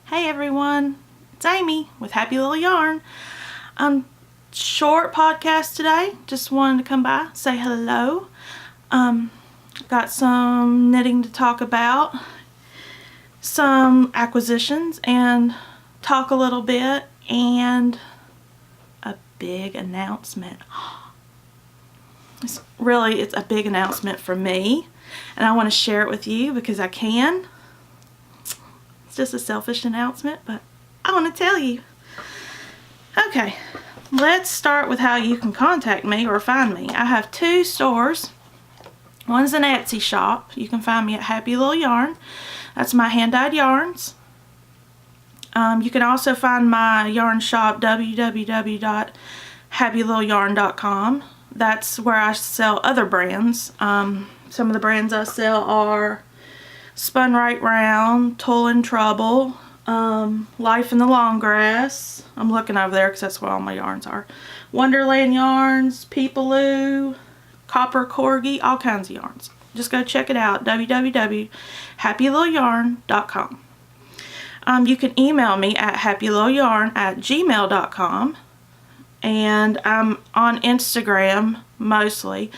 Hey everyone, it's Amie with Happy Little Yarn. Short podcast today. Just wanted to come by, say hello. Got some knitting to talk about, some acquisitions, and talk a little bit, and a big announcement. It's a big announcement for me, and I want to share it with you because I can. It's just a selfish announcement, but I want to tell you. Okay, let's start with how you can contact me or find me. I have two stores. One's an Etsy shop. You can find me at Happy Little Yarn. That's my hand-dyed yarns. You can also find my yarn shop, www.happylittleyarn.com. That's where I sell other brands. Some of the brands I sell are Spun Right Round, Toil and Trouble, Life in the Long Grass. I'm looking over there because that's where all my yarns are. Wonderland Yarns, Peepaloo, Copper Corgi, all kinds of yarns. Just go check it out, www.happylittleyarn.com. You can email me at happylittleyarn@gmail.com, and I'm on Instagram mostly.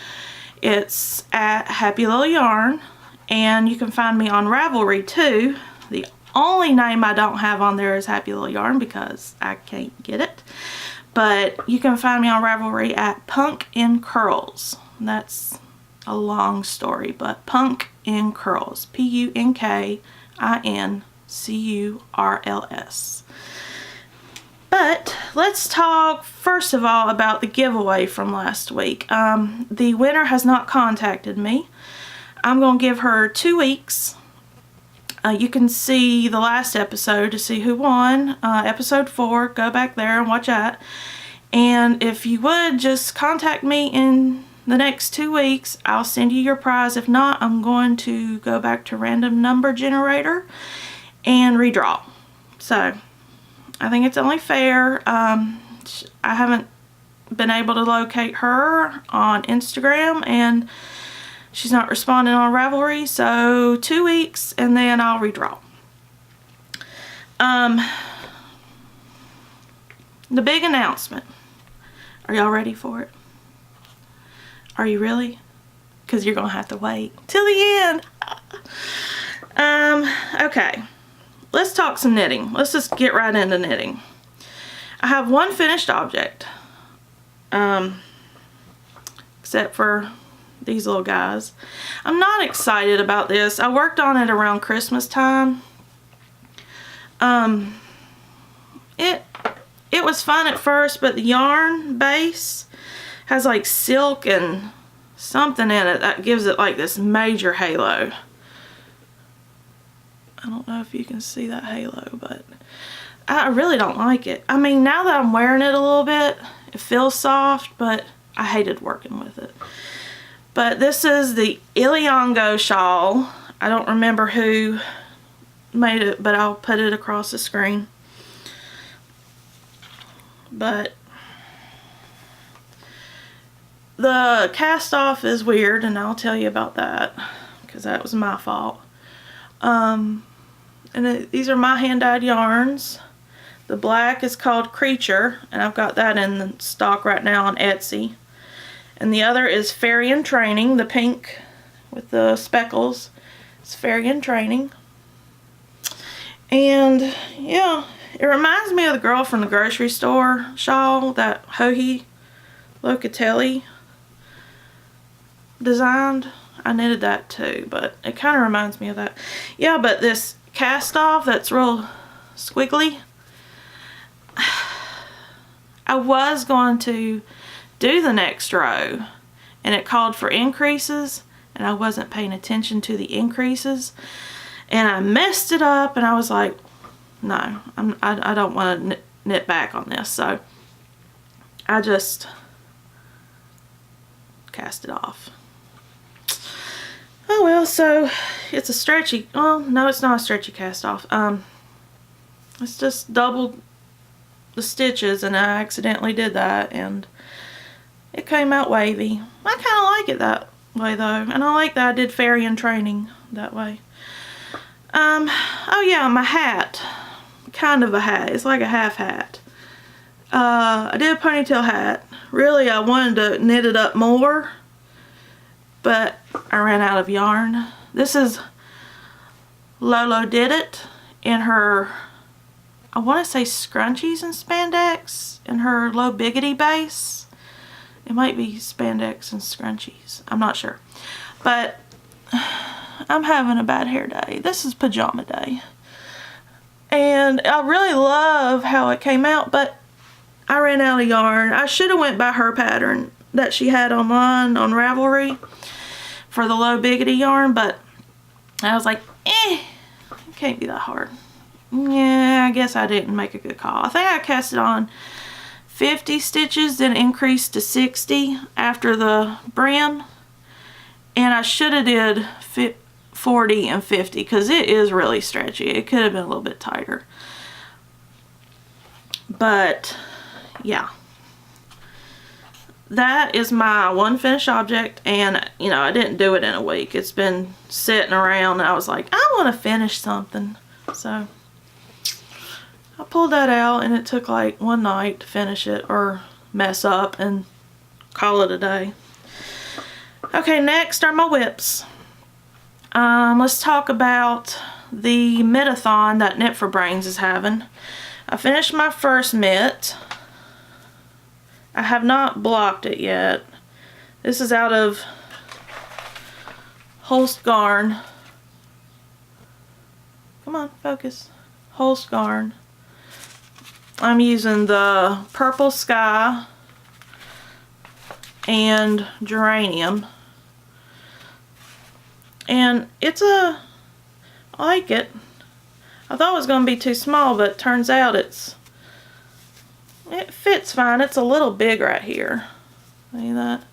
It's at Happy Little Yarn. And you can find me on Ravelry too. The only name I don't have on there is Happy Little Yarn because I can't get it. But you can find me on Ravelry at Punk in Curls. That's a long story, but Punk in Curls. PUNKINCURLS. But let's talk first of all about the giveaway from last week. The winner has not contacted me. I'm going to give her 2 weeks. You can see the last episode to see who won. Episode 4. Go back there and watch that. And if you would, just contact me in the next 2 weeks. I'll send you your prize. If not, I'm going to go back to random number generator and redraw. So, I think it's only fair. I haven't been able to locate her on Instagram, and she's not responding on Ravelry, so 2 weeks and then I'll redraw. The big announcement. Are y'all ready for it? Are you really? Because you're going to have to wait till the end. Okay. Let's talk some knitting. Let's just get right into knitting. I have one finished object. Except for these little guys. I'm not excited about this. I worked on it around Christmas time. It was fun at first, but the yarn base has like silk and something in it that gives it like this major halo. I don't know if you can see that halo, but I really don't like it. I mean, now that I'm wearing it a little bit, it feels soft, but I hated working with it. But this is the Illango shawl. I don't remember who made it, but I'll put it across the screen. But the cast off is weird, and I'll tell you about that because that was my fault. These are my hand-dyed yarns. The black is called Creature, and I've got that in the stock right now on Etsy. And the other is Fairy in Training, the pink with the speckles. It's Fairy in Training. And yeah, it reminds me of the girl from the grocery store shawl that Hohi Locatelli designed. I knitted that too, but it kind of reminds me of that. Yeah, but this cast off that's real squiggly. I was going to do the next row, and it called for increases, and I wasn't paying attention to the increases, and I messed it up, and I was like, no, I don't want to knit back on this, so I just cast it off. Oh well, so it's a stretchy, well, no, it's not a stretchy cast off. It's just doubled the stitches, and I accidentally did that, and it came out wavy. I kind of like it that way though, and I like that I did Fairy in Training that way. Oh yeah, my hat. kind of a hat. It's like a half hat. I did a ponytail hat. Really, I wanted to knit it up more, but I ran out of yarn. This is Lolodidit in her, I want to say scrunchies and spandex in her low biggity base. It might be spandex and scrunchies. I'm not sure. But I'm having a bad hair day. This is pajama day. And I really love how it came out, but I ran out of yarn. I should have went by her pattern that she had online on Ravelry for the low biggity yarn, but I was like, it can't be that hard. Yeah, I guess I didn't make a good call. I think I cast it on 50 stitches, then increased to 60 after the brim. And I should have did 40 and 50 because it is really stretchy. It could have been a little bit tighter. But yeah, that is my one finished object, and you know, I didn't do it in a week. It's been sitting around and I was like, I want to finish something. So I pulled that out, and it took like one night to finish it or mess up and call it a day. Okay, next are my whips. Let's talk about the mitt-a-thon that Knit for Brains is having. I finished my first mitt. I have not blocked it yet. This is out of Holst Garn. Come on, focus. Holst Garn. I'm using the Purple Sky and Geranium. And I like it. I thought it was going to be too small, but it turns out it fits fine. It's a little big right here. See that?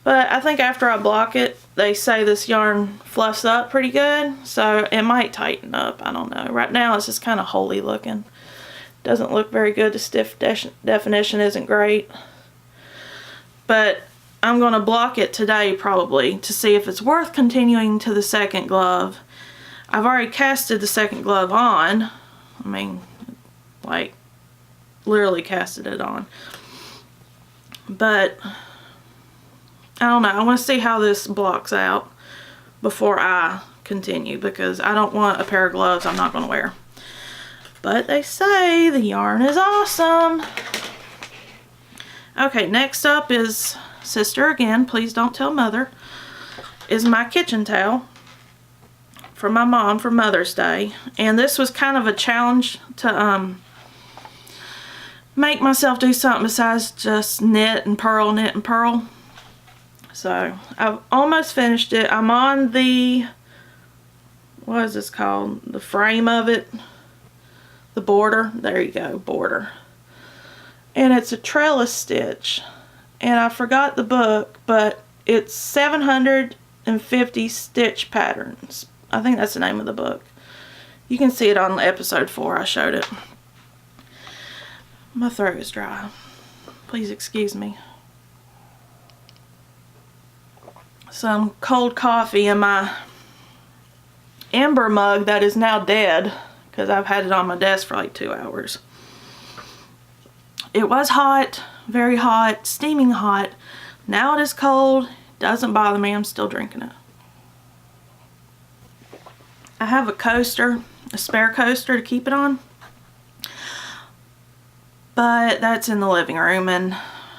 But I think after I block it, they say this yarn fluffs up pretty good, so it might tighten up. I don't know. Right now it's just kind of holey looking. Doesn't look very good. The stiff definition isn't great. But I'm going to block it today probably to see if it's worth continuing to the second glove. I've already casted the second glove on. I mean, like, literally casted it on. But I don't know. I want to see how this blocks out before I continue, because I don't want a pair of gloves I'm not going to wear. But they say the yarn is awesome. Okay, next up is Sister Again, Please Don't Tell Mother, is my kitchen towel for my mom for Mother's Day. And this was kind of a challenge to make myself do something besides just knit and purl. So I've almost finished it. I'm on the, what is this called? The frame of it. The border. There you go, border. And it's a trellis stitch. And I forgot the book, but it's 750 stitch patterns. I think that's the name of the book. You can see it on episode 4. I showed it. My throat is dry. Please excuse me. Some cold coffee in my amber mug that is now dead because I've had it on my desk for like 2 hours. It was hot, very hot, steaming hot. Now it is cold. Doesn't bother me. I'm still drinking it. I have a coaster, a spare coaster to keep it on. But that's in the living room, and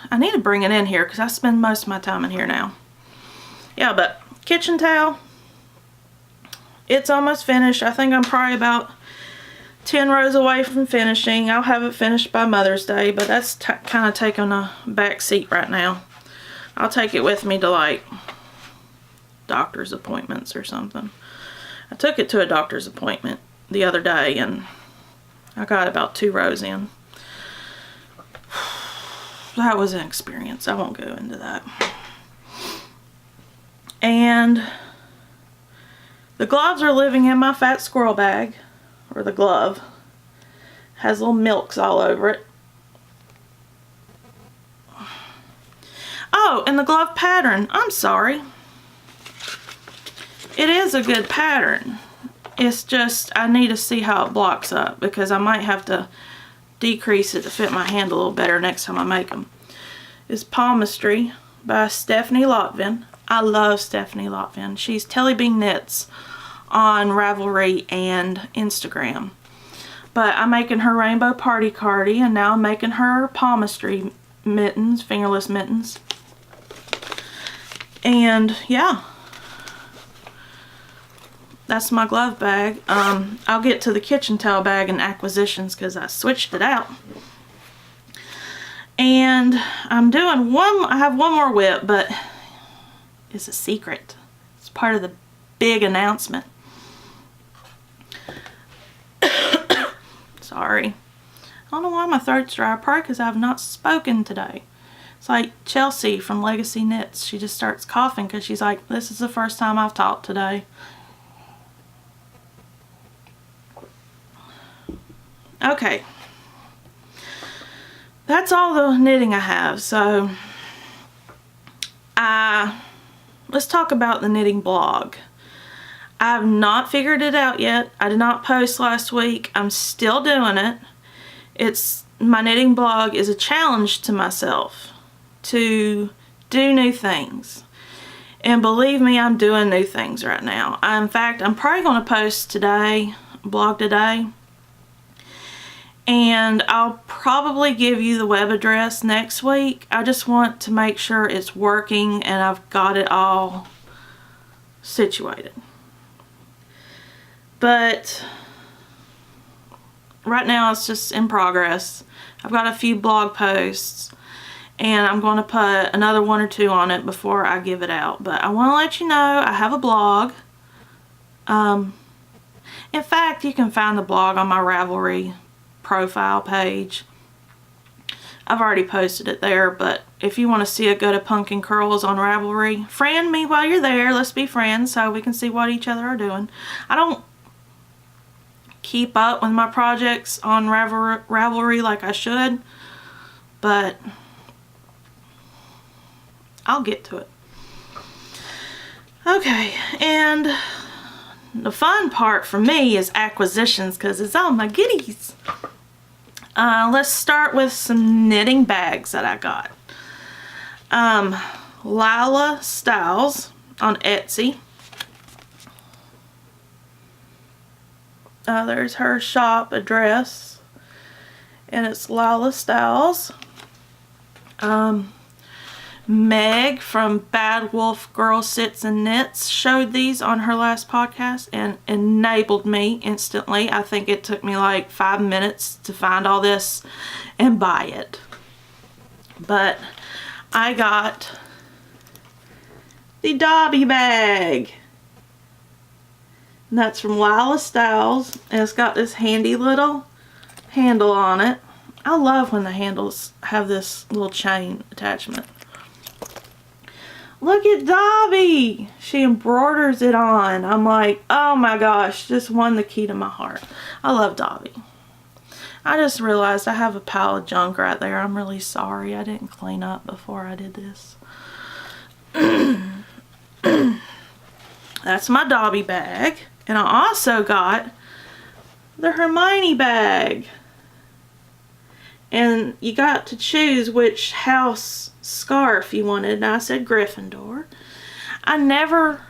I need to bring it in here because I spend most of my time in here now. Yeah, but kitchen towel, it's almost finished. I think I'm probably about 10 rows away from finishing. I'll have it finished by Mother's Day, but that's kind of taking a back seat right now. I'll take it with me to like doctor's appointments or something. I took it to a doctor's appointment the other day and I got about 2 rows in. That was an experience. I won't go into that. And the gloves are living in my fat squirrel bag, or the glove. Has little milks all over it. Oh, and the glove pattern. I'm sorry. It is a good pattern. It's just, I need to see how it blocks up, because I might have to decrease it to fit my hand a little better next time I make them. It's Palmistry by Stephanie Lotven. I love Stephanie Lotven. She's Telly Bean Knits on Ravelry and Instagram. But I'm making her Rainbow Party Cardi, and now I'm making her Palmistry mittens, fingerless mittens. And yeah, that's my glove bag. I'll get to the kitchen towel bag and acquisitions because I switched it out. And I'm doing I have one more whip, but it's a secret. It's part of the big announcement. Sorry. I don't know why my throat's dry. Probably because I have not spoken today. It's like Chelsea from Legacy Knits. She just starts coughing because she's like, this is the first time I've talked today. Okay. That's all the knitting I have. So, let's talk about the knitting blog. I have not figured it out yet. I did not post last week. I'm still doing it. My knitting blog is a challenge to myself to do new things. And believe me, I'm doing new things right now. In fact, I'm probably going to post today, blog today. And I'll probably give you the web address next week. I just want to make sure it's working and I've got it all situated. But right now it's just in progress. I've got a few blog posts and I'm going to put another 1 or 2 on it before I give it out. But I want to let you know I have a blog. In fact, you can find the blog on my Ravelry profile page. I've already posted it there, but if you want to see a go to Pumpkin Curls on Ravelry, friend me while you're there. Let's be friends so we can see what each other are doing. I don't keep up with my projects on Ravelry like I should, but I'll get to it. Okay, and the fun part for me is acquisitions because it's all my goodies. Let's start with some knitting bags that I got. Lila Styles on Etsy. There's her shop address, and it's Lila Styles. Meg from Bad Wolf Girl Sits and Knits showed these on her last podcast and enabled me instantly. I think it took me like 5 minutes to find all this and buy it. But I got the Dobby bag. And that's from Lila Styles, and it's got this handy little handle on it. I love when the handles have this little chain attachment. Look at Dobby! She embroiders it on. I'm like, oh my gosh, just won the key to my heart. I love Dobby. I just realized I have a pile of junk right there. I'm really sorry. I didn't clean up before I did this. That's my Dobby bag. And I also got the Hermione bag. And you got to choose which house scarf you wanted, and I said Gryffindor. I never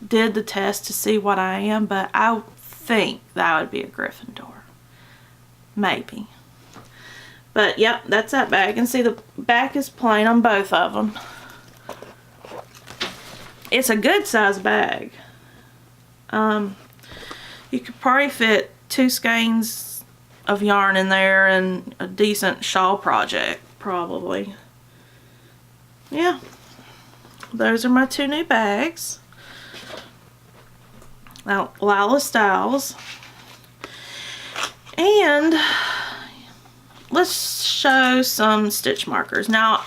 did the test to see what I am, but I think that would be a Gryffindor. Maybe. But yep, that's that bag. And see, the back is plain on both of them. It's a good size bag. You could probably fit 2 skeins of yarn in there and a decent shawl project, probably. Yeah, those are my 2 new bags. Now, Lila Styles. And let's show some stitch markers. Now,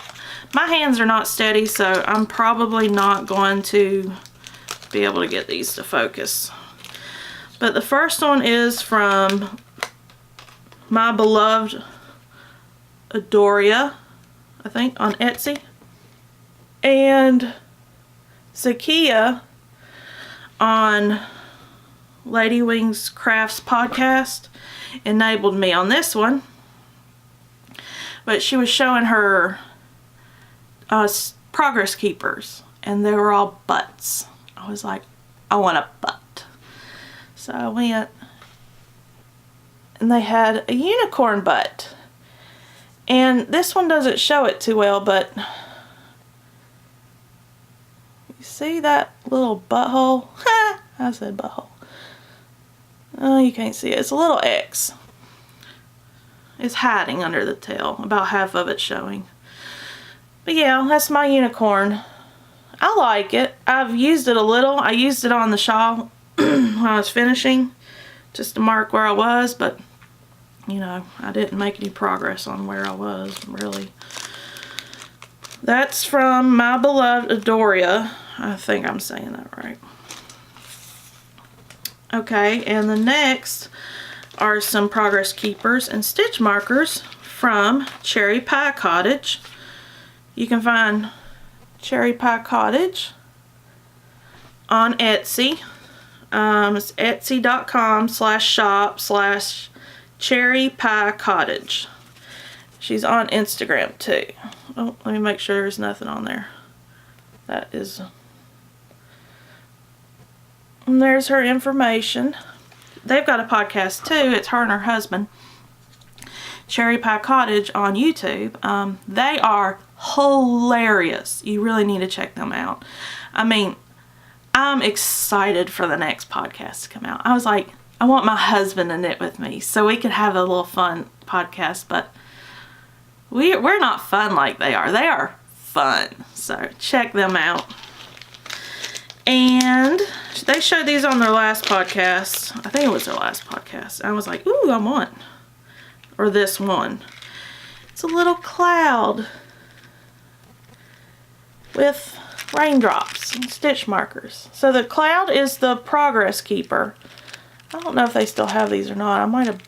my hands are not steady, so I'm probably not going to be able to get these to focus. But the first one is from my beloved Adoria, I think, on Etsy. And Zakia on Ladywing's Crafts podcast enabled me on this one. But she was showing her progress keepers, and they were all butts. I was like, I want a butt. So I went, and they had a unicorn butt. And this one doesn't show it too well, but you see that little butthole? I said butthole. Oh, you can't see it. It's a little X. It's hiding under the tail. About half of it showing. But yeah, that's my unicorn. I like it. I've used it a little. I used it on the shawl when I was finishing, just to mark where I was, but you know, I didn't make any progress on where I was, really. That's from my beloved Adoria. I think I'm saying that right. Okay, and the next are some progress keepers and stitch markers from Pie Cottage. You can find Pie Cottage on Etsy. It's etsy.com/shop/Pie Cottage. She's on Instagram too. Oh, let me make sure there's nothing on there. That is... And there's her information. They've got a podcast too. It's her and her husband. Pie Cottage on YouTube. They are hilarious. You really need to check them out. I mean, I'm excited for the next podcast to come out. I was like, I want my husband to knit with me so we could have a little fun podcast, but we're not fun like they are. They are fun. So check them out. And they showed these on their last podcast. I think it was their last podcast. I was like, ooh, I want. Or this one. It's a little cloud with raindrops and stitch markers. So the cloud is the progress keeper. I don't know if they still have these or not. I might have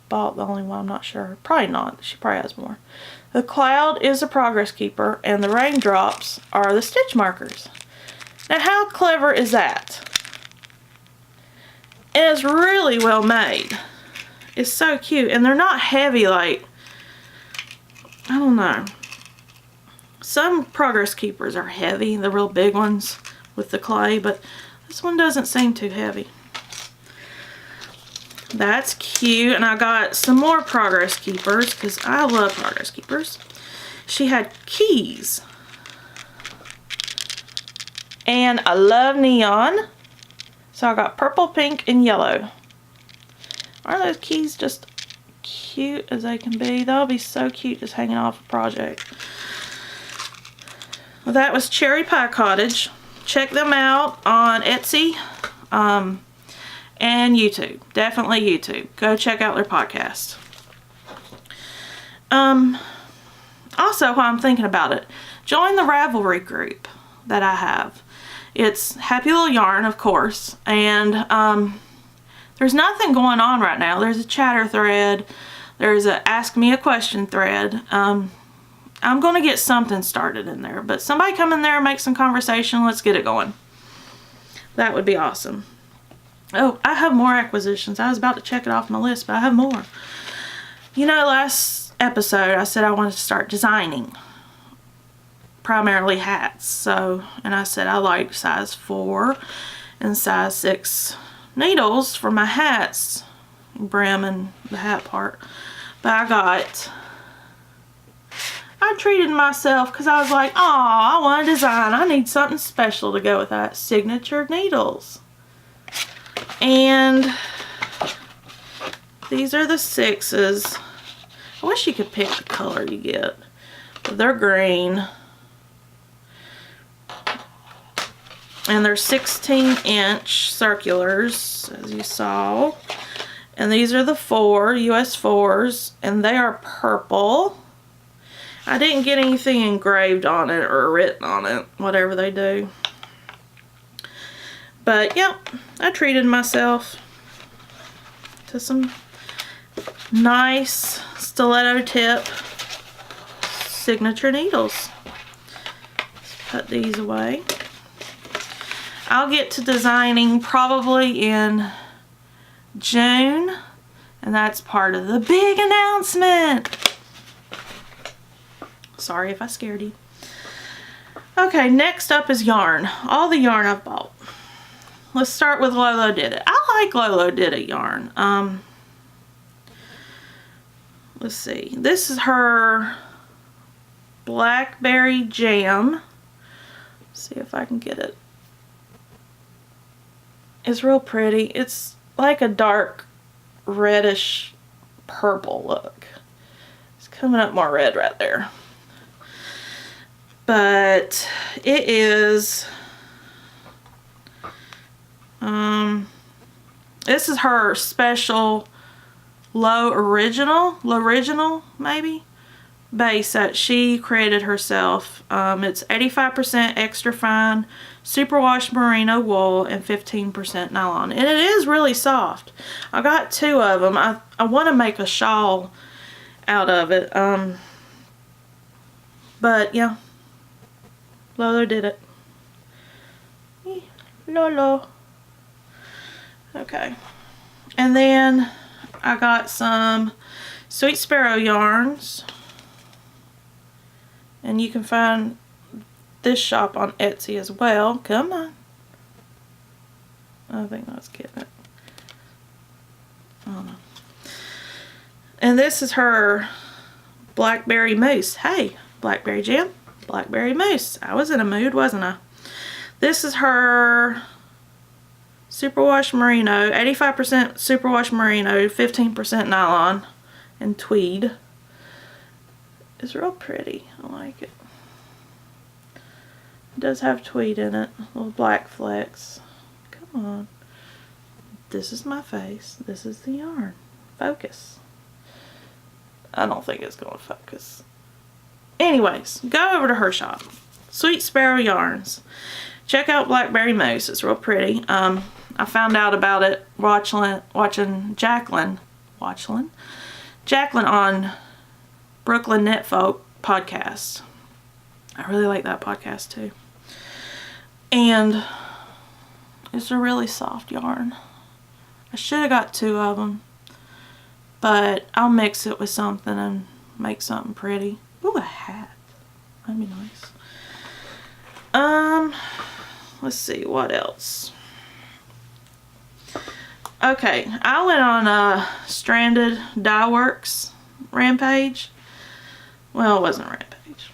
bought the only one. I'm not sure. Probably not. She probably has more. The cloud is a progress keeper, and the raindrops are the stitch markers. Now, how clever is that? And it's really well made. It's so cute, and they're not heavy like, I don't know. Some progress keepers are heavy, the real big ones with the clay, but this one doesn't seem too heavy. That's cute, and I got some more progress keepers because I love progress keepers. She had keys. And I love neon. So I got purple, pink, and yellow. Aren't those keys just cute as they can be? That'll be so cute just hanging off a project. Well, that was Pie Cottage. Check them out on Etsy and YouTube. Definitely YouTube. Go check out their podcast. Also, while I'm thinking about it, join the Ravelry group that I have. It's Happy Little Yarn, of course, and there's nothing going on right now. There's a chatter thread. There's a Ask Me a Question thread. I'm going to get something started in there, but somebody come in there and make some conversation. Let's get it going. That would be awesome. Oh, I have more acquisitions. I was about to check it off my list, but I have more. You know, last episode I said I wanted to start designing. Primarily hats, so, and I said I like size 4 and size 6 needles for my hats, brim and the hat part. But I treated myself because I was like, oh, I want to design. I need something special to go with that. Signature needles. And these are the 6s. I wish you could pick the color you get. But they're green. And they're 16-inch circulars, as you saw. And these are the 4 US 4s, and they are purple. I didn't get anything engraved on it or written on it, whatever they do. But, yep, I treated myself to some nice stiletto tip signature needles. Let's put these away. I'll get to designing probably in June, and that's part of the big announcement. Sorry if I scared you. Okay, next up is yarn. All the yarn I've bought. Let's start with Lolodidit. I like Lolodidit yarn. Let's see. This is her Blackberry Jam. Let's see if I can get it. It's real pretty. It's like a dark reddish purple look. It's coming up more red right there. But it is, this is her special low original maybe, base that she created herself. It's 85% extra fine superwash merino wool and 15% nylon, and it is really soft. I got 2 of them. I want to make a shawl out of it, but yeah, Lolodidit. Lolo. Okay, and then I got some Sweet Sparrow yarns, and you can find this shop on Etsy as well. Come on. I think that's getting it. I don't know. And this is her Blackberry Mousse. Hey, Blackberry Jam, Blackberry Mousse. I was in a mood, wasn't I? This is her superwash merino, 85% superwash merino, 15% nylon and tweed. It's real pretty. I like it. It does have tweed in it, little black flecks. Come on. This is my face. This is the yarn. Focus. I don't think it's going to focus. Anyways, go over to her shop. Sweet Sparrow Yarns. Check out Blackberry Mousse. It's real pretty. I found out about it watching Jacqueline on Brooklyn Knitfolk podcast. I really like that podcast too. And it's a really soft yarn. I should have got 2 of them, but I'll mix it with something and make something pretty. Ooh, a hat. That'd be nice. Let's see, what else? Okay, I went on a Stranded Dyeworks rampage. Well, it wasn't a rampage.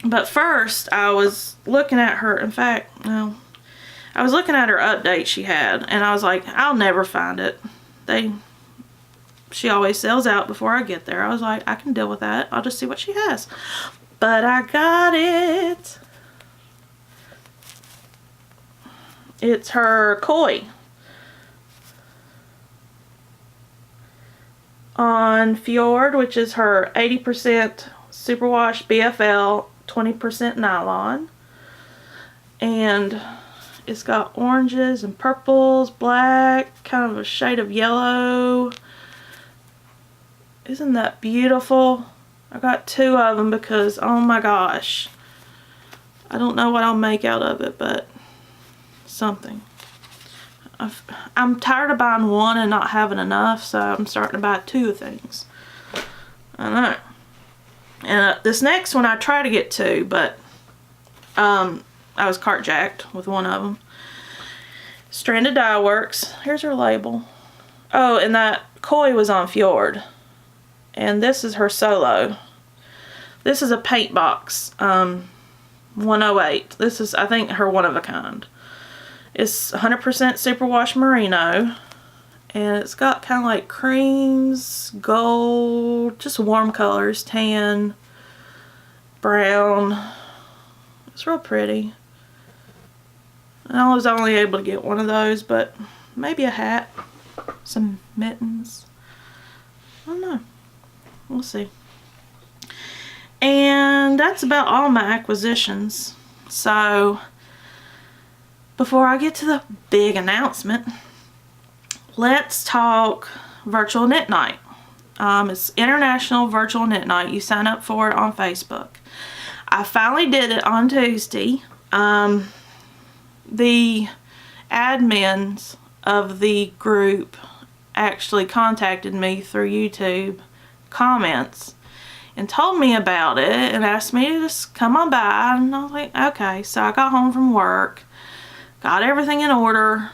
But first, I was looking at her, in fact, no. I was looking at her update she had, and I was like, I'll never find it. She always sells out before I get there. I was like, I can deal with that. I'll just see what she has. But I got it. It's her koi on Fjord, which is her 80% superwash BFL, 20% nylon. And it's got oranges and purples, black, kind of a shade of yellow. Isn't that beautiful? I got 2 of them because, oh my gosh, I don't know what I'll make out of it, but something. I'm tired of buying 1 and not having enough, so I'm starting to buy 2 things. I know. And this next one I try to get 2, but I was carjacked with 1 of them. Stranded Dyeworks. Here's her label. Oh, and that koi was on Fjord. And this is her solo. This is a paint box. 108. This is, I think, her one of a kind. It's 100% superwash merino. And it's got kind of like creams, gold, just warm colors, tan, brown. It's real pretty. I was only able to get 1 of those, but maybe a hat, some mittens. I don't know. We'll see. And that's about all my acquisitions. So before I get to the big announcement, let's talk Virtual Knit Night. It's International Virtual Knit Night. You sign up for it on Facebook. I finally did it on Tuesday. the admins of the group actually contacted me through YouTube comments and told me about it and asked me to just come on by, and I was like, okay. So I got home from work, got everything in order,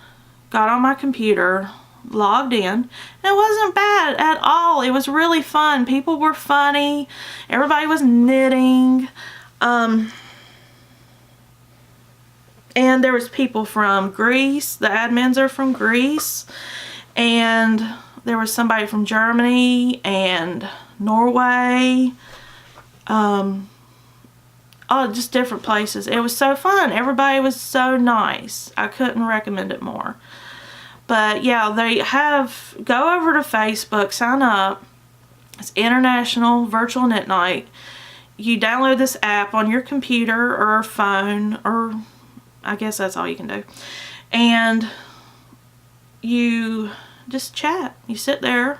got on my computer, logged in, and it wasn't bad at all. It was really fun. People were funny, everybody was knitting, and there was people from Greece. The admins are from Greece, and there was somebody from Germany and Norway, oh, just different places. It was so fun. Everybody was so nice. I couldn't recommend it more. But yeah, they have, go over to Facebook, sign up. It's International Virtual Knit Night. You download this app on your computer or phone, or I guess that's all you can do. And you just chat. You sit there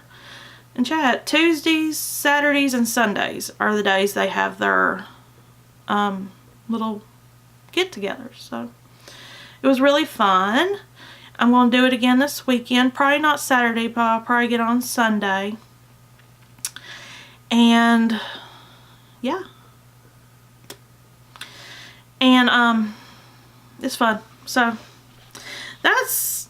and chat. Tuesdays, Saturdays, and Sundays are the days they have their little get-togethers. So it was really fun. I'm going to do it again this weekend. Probably not Saturday, but I'll probably get on Sunday. And yeah. And it's fun. So that's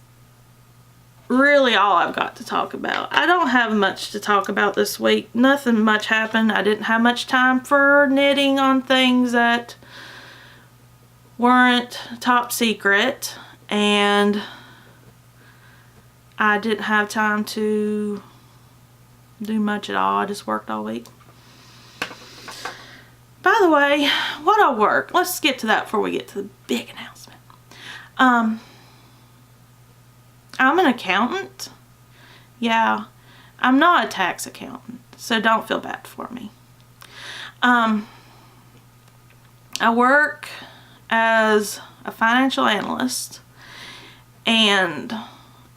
really all I've got to talk about. I don't have much to talk about this week. Nothing much happened. I didn't have much time for knitting on things that weren't top secret, and I didn't have time to do much at all. I just worked all week. By the way, what I work, let's get to that before we get to the big announcement. I'm an accountant. Yeah, I'm not a tax accountant, so don't feel bad for me. I work as a financial analyst, and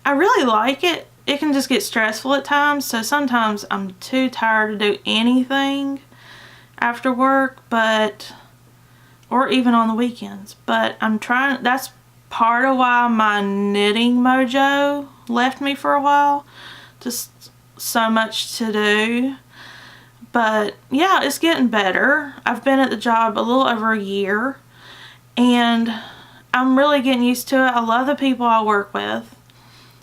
I really like it. It can just get stressful at times, so sometimes I'm too tired to do anything after work, or even on the weekends. But I'm trying, that's part of why my knitting mojo left me for a while. Just so much to do. But yeah, it's getting better. I've been at the job a little over a year, and I'm really getting used to it. I love the people I work with.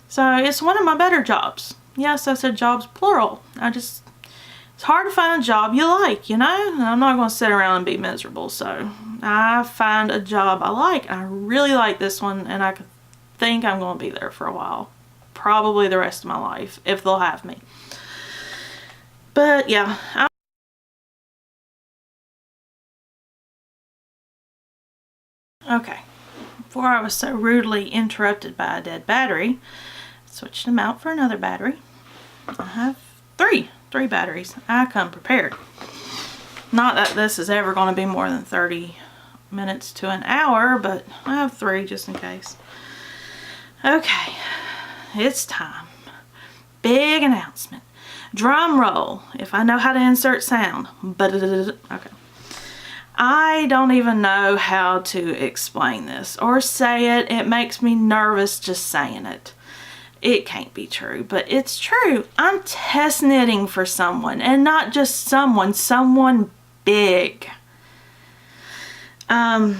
So it's one of my better jobs. Yes, I said jobs plural. It's hard to find a job you like, you know? And I'm not going to sit around and be miserable. So I find a job I like. I really like this one, and I think I'm going to be there for a while. Probably the rest of my life, if they'll have me. But yeah. Okay. Before I was so rudely interrupted by a dead battery, I switched them out for another battery. I have three batteries. I come prepared. Not that this is ever going to be more than 30 minutes to an hour, but I have 3 just in case. Okay, it's time. Big announcement. Drum roll, if I know how to insert sound. Okay. I don't even know how to explain this or say it. It makes me nervous just saying it. It can't be true, but it's true. I'm test knitting for someone, and not just someone big. There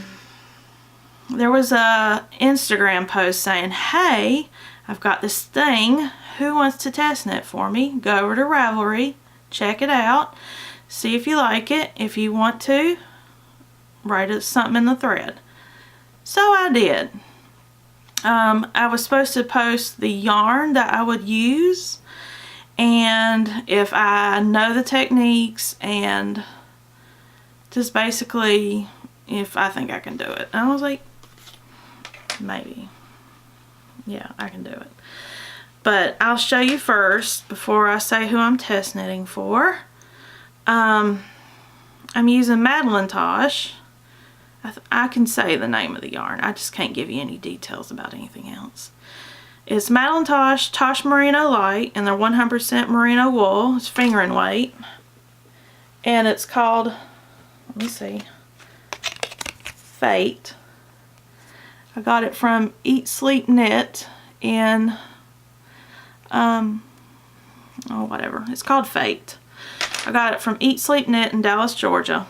was a Instagram post saying, hey, I've got this thing. Who wants to test knit for me? Go over to Ravelry, check it out, see if you like it. If you want to, write something in the thread. So I did. I was supposed to post the yarn that I would use, and if I know the techniques, and just basically if I think I can do it. And I was like, maybe. Yeah, I can do it. But I'll show you first before I say who I'm test knitting for. I'm using Madelinetosh. I can say the name of the yarn. I just can't give you any details about anything else. It's Madelinetosh Tosh Merino Light, and they're 100% merino wool. It's fingering weight. And it's called, let me see, Fate. I got it from Eat Sleep Knit in, whatever. It's called Fate. I got it from Eat Sleep Knit in Dallas, Georgia.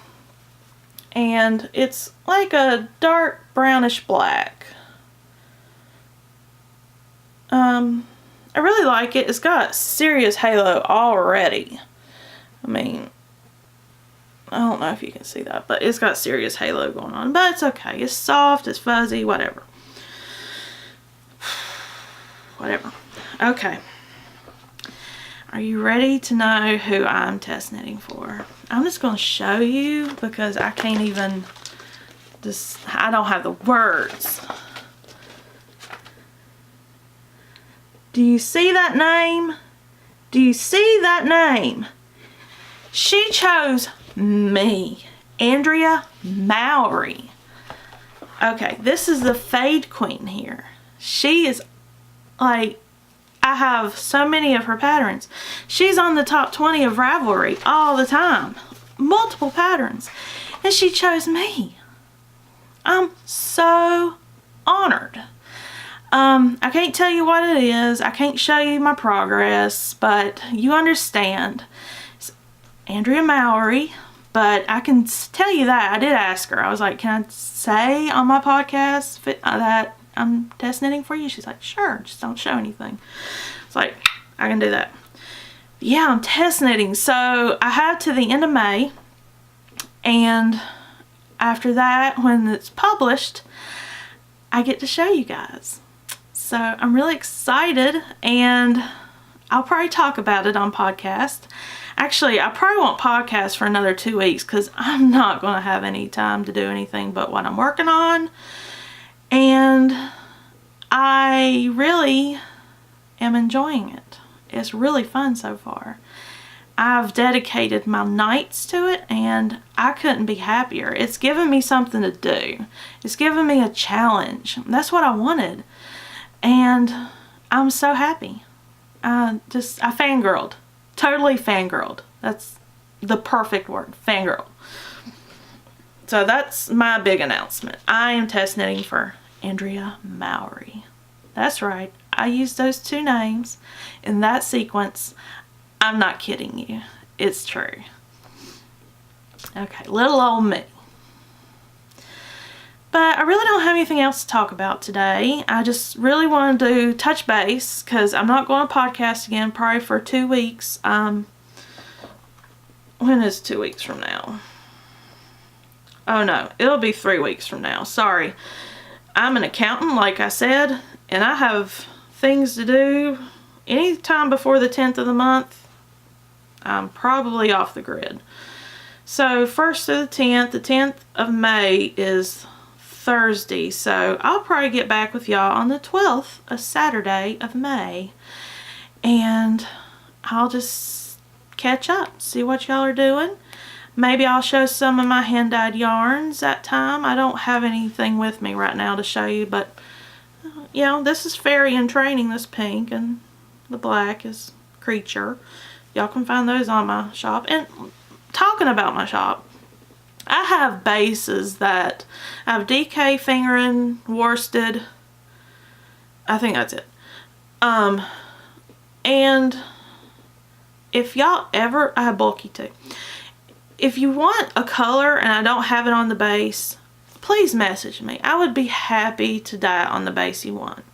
And it's like a dark brownish black. I really like it. It's got serious halo already. I mean, I don't know if you can see that, but it's got serious halo going on. But it's okay. It's soft, it's fuzzy, whatever. Whatever. Okay. Are you ready to know who I'm test knitting for? I'm just going to show you because I can't even I don't have the words. Do you see that name? Do you see that name? She chose me, Andrea Mowry. Okay, this is the Fade Queen here. She is like, I have so many of her patterns. She's on the top 20 of Ravelry all the time. Multiple patterns. And she chose me. I'm so honored. I can't tell you what it is. I can't show you my progress, but you understand. It's Andrea Mowry, but I can tell you that. I did ask her. I was like, can I say on my podcast that I'm test knitting for you? She's like, sure, just don't show anything. It's like, I can do that. Yeah, I'm test knitting. So I have to the end of May, and after that, when it's published, I get to show you guys. So I'm really excited, and I'll probably talk about it on podcast. Actually, I probably won't podcast for another 2 weeks because I'm not going to have any time to do anything but what I'm working on. And I really am enjoying it. It's really fun so far. I've dedicated my nights to it, and I couldn't be happier. It's given me something to do. It's given me a challenge. That's what I wanted. And I'm so happy. I fangirled. Totally fangirled. That's the perfect word. Fangirl. So that's my big announcement. I am test knitting for Andrea Mowry. That's right. I used those two names in that sequence. I'm not kidding you. It's true. Okay, little old me. But I really don't have anything else to talk about today. I just really wanted to touch base because I'm not going to podcast again probably for 2 weeks. When is 2 weeks from now? Oh no, it'll be 3 weeks from now. Sorry. I'm an accountant, like I said, and I have things to do anytime before the 10th of the month. I'm probably off the grid. So 1st to the 10th of May is Thursday, so I'll probably get back with y'all on the 12th, a Saturday of May, and I'll just catch up, see what y'all are doing. Maybe I'll show some of my hand-dyed yarns that time. I don't have anything with me right now to show you, but you know, this is Fairy in Training, this pink, and the black is Creature. Y'all can find those on my shop. And talking about my shop, I have bases that I have DK, fingering, worsted. I think that's it. And if y'all ever, I have bulky too. If you want a color and I don't have it on the base, please message me. I would be happy to dye it on the base you want.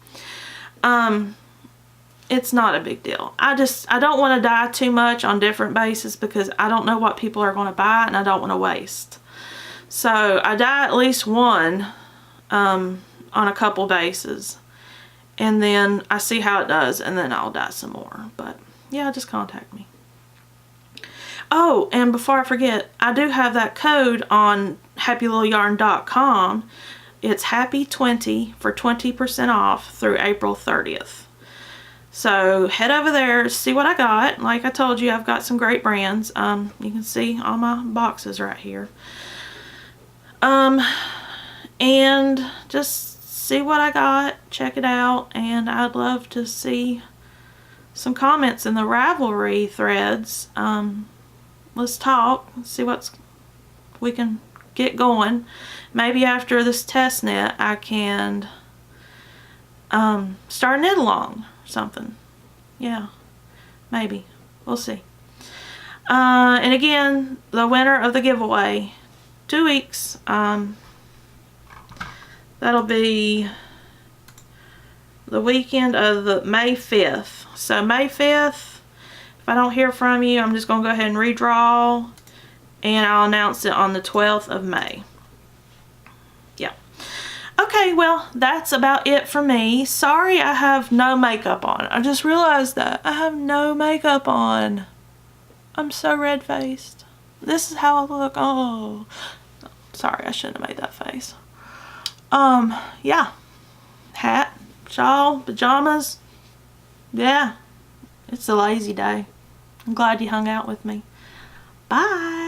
It's not a big deal. I don't want to dye too much on different bases because I don't know what people are going to buy and I don't want to waste. So I dye at least one on a couple bases, and then I see how it does, and then I'll dye some more. But yeah, just contact me. Oh, and before I forget, I do have that code on happylittleyarn.com. It's happy20 for 20% off through April 30th. So head over there, see what I got. Like I told you, I've got some great brands. You can see all my boxes right here. And just see what I got, check it out, and I'd love to see some comments in the Ravelry threads. Let's talk, see what we can get going. Maybe after this test knit I can start a knit along or something. Yeah, maybe. We'll see. And again, the winner of the giveaway, 2 weeks. That'll be the weekend of the May 5th. So May 5th, if I don't hear from you, I'm just going to go ahead and redraw, and I'll announce it on the 12th of May. Yeah. Okay, well, that's about it for me. Sorry I have no makeup on. I just realized that I have no makeup on. I'm so red-faced. This is how I look. Oh, sorry, I shouldn't have made that face. Yeah. Hat, shawl, pajamas. Yeah. It's a lazy day. I'm glad you hung out with me. Bye.